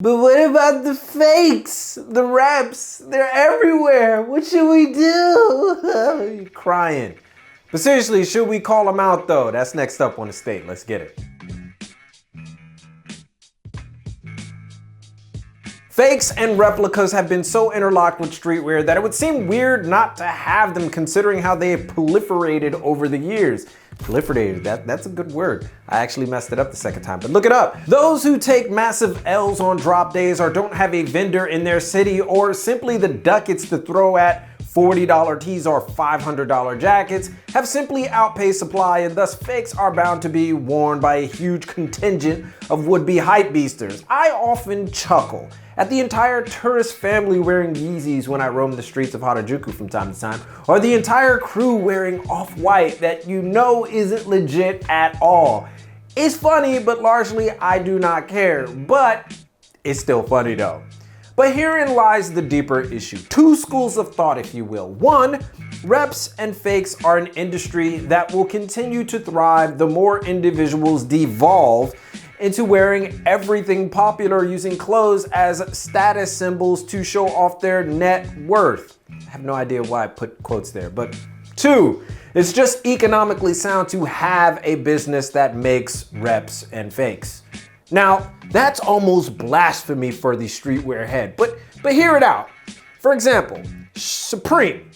But what about the fakes? The reps? They're everywhere. What should we do? You're crying. But seriously, should we call them out though? That's next up on the state. Let's get it. Fakes and replicas have been so interlocked with streetwear that it would seem weird not to have them, considering how they have proliferated over the years. Proliferated, that's a good word. I actually messed it up the second time, but look it up. Those who take massive L's on drop days or don't have a vendor in their city, or simply the ducats to throw at $40 tees or $500 jackets, have simply outpaced supply, and thus fakes are bound to be worn by a huge contingent of would-be hypebeasters. I often chuckle at the entire tourist family wearing Yeezys when I roam the streets of Harajuku from time to time, or the entire crew wearing off-white that you know isn't legit at all. It's funny, but largely I do not care, but it's still funny though. But herein lies the deeper issue. Two schools of thought, if you will. One, reps and fakes are an industry that will continue to thrive the more individuals devolve into wearing everything popular, using clothes as status symbols to show off their net worth. I have no idea why I put quotes there, but two, it's just economically sound to have a business that makes reps and fakes. Now, that's almost blasphemy for the streetwear head, but hear it out. For example, Supreme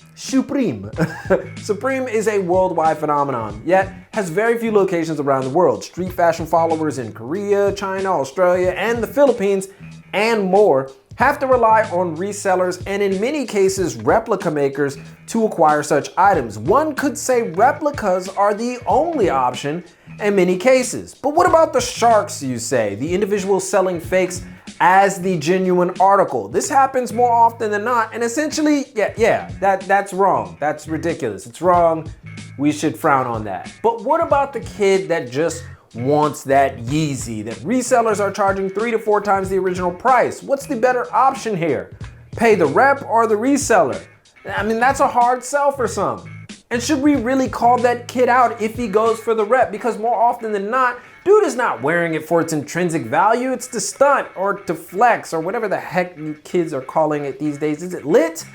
is a worldwide phenomenon, yet has very few locations around the world. Street fashion followers in Korea, China, Australia, and the Philippines, and more, have to rely on resellers and in many cases replica makers to acquire such items. One could say replicas are the only option in many cases. But what about the sharks, you say? The individuals selling fakes as the genuine article. This happens more often than not, and essentially, that's wrong. That's ridiculous. It's wrong. We should frown on that. But what about the kid that just wants that Yeezy that resellers are charging 3 to 4 times the original price? What's the better option here? Pay the rep or the reseller? I mean, that's a hard sell for some. And should we really call that kid out if he goes for the rep? Because more often than not, dude is not wearing it for its intrinsic value. It's to stunt or to flex or whatever the heck you kids are calling it these days. Is it lit?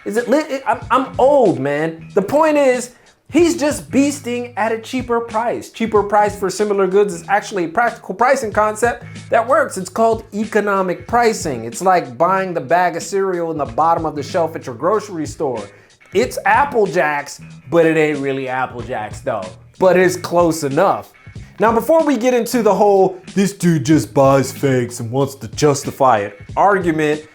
Is it lit? I'm old, man. The point is, he's just beasting at a cheaper price. Cheaper price for similar goods is actually a practical pricing concept that works. It's called economic pricing. It's like buying the bag of cereal in the bottom of the shelf at your grocery store. It's Apple Jacks, but it ain't really Apple Jacks though. But it's close enough. Now, before we get into the whole, this dude just buys fakes and wants to justify it argument,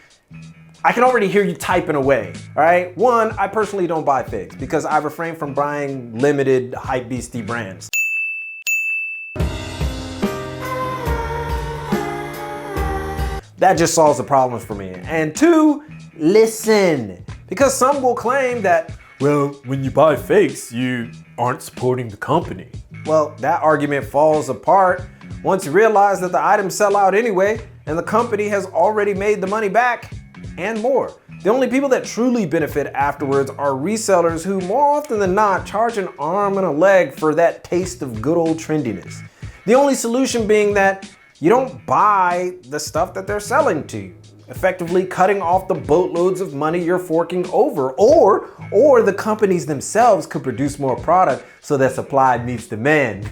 I can already hear you typing away, all right? One, I personally don't buy fakes because I refrain from buying limited hypebeastie brands. That just solves the problems for me. And two, listen, because some will claim that, well, when you buy fakes, you aren't supporting the company. Well, that argument falls apart once you realize that the items sell out anyway and the company has already made the money back and more. The only people that truly benefit afterwards are resellers who more often than not charge an arm and a leg for that taste of good old trendiness. The only solution being that you don't buy the stuff that they're selling to you, effectively cutting off the boatloads of money you're forking over, or the companies themselves could produce more product so that supply meets demand,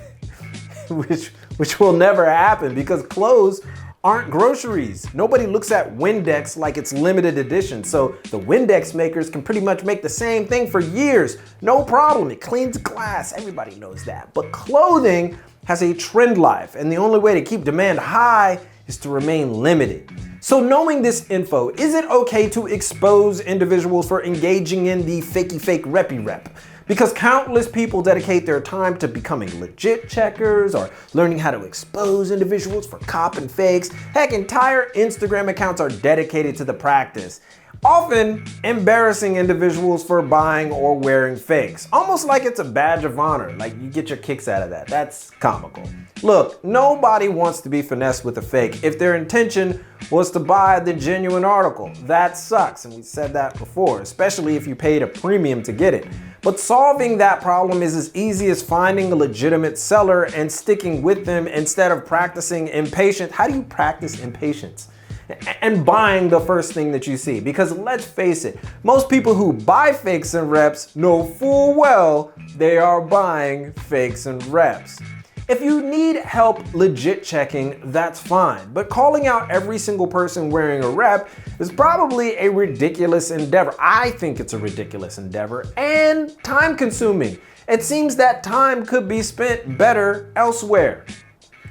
which will never happen because clothes aren't groceries. Nobody looks at Windex like it's limited edition, so the Windex makers can pretty much make the same thing for years. No problem, it cleans glass, everybody knows that. But clothing has a trend life, and the only way to keep demand high is to remain limited. So knowing this info, is it okay to expose individuals for engaging in the fakey fake reppy rep? Because countless people dedicate their time to becoming legit checkers or learning how to expose individuals for copping fakes. Heck, entire Instagram accounts are dedicated to the practice, often embarrassing individuals for buying or wearing fakes. Almost like it's a badge of honor, like you get your kicks out of that. That's comical. Look, nobody wants to be finessed with a fake if their intention was to buy the genuine article. That sucks, and we said that before, especially if you paid a premium to get it. But solving that problem is as easy as finding a legitimate seller and sticking with them instead of practicing impatience. How do you practice impatience? and buying the first thing that you see. Because let's face it, most people who buy fakes and reps know full well they are buying fakes and reps. If you need help legit checking, that's fine. But calling out every single person wearing a rep is probably a ridiculous endeavor. I think it's a ridiculous endeavor and time consuming. It seems that time could be spent better elsewhere.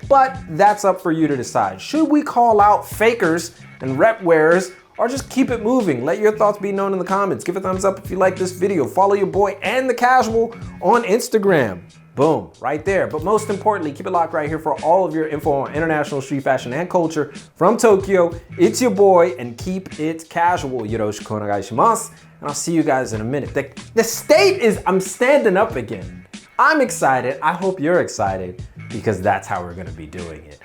But that's up for you to decide. Should we call out fakers and rep wearers, or just keep it moving? Let your thoughts be known in the comments. Give a thumbs up if you like this video. Follow your boy and the Casual on Instagram. Boom, right there. But most importantly, keep it locked right here for all of your info on international street fashion and culture from Tokyo. It's your boy, and keep it casual. Yoroshiku onegai shimasu. And I'll see you guys in a minute. The state is, I'm standing up again. I'm excited. I hope you're excited, because that's how we're gonna be doing it.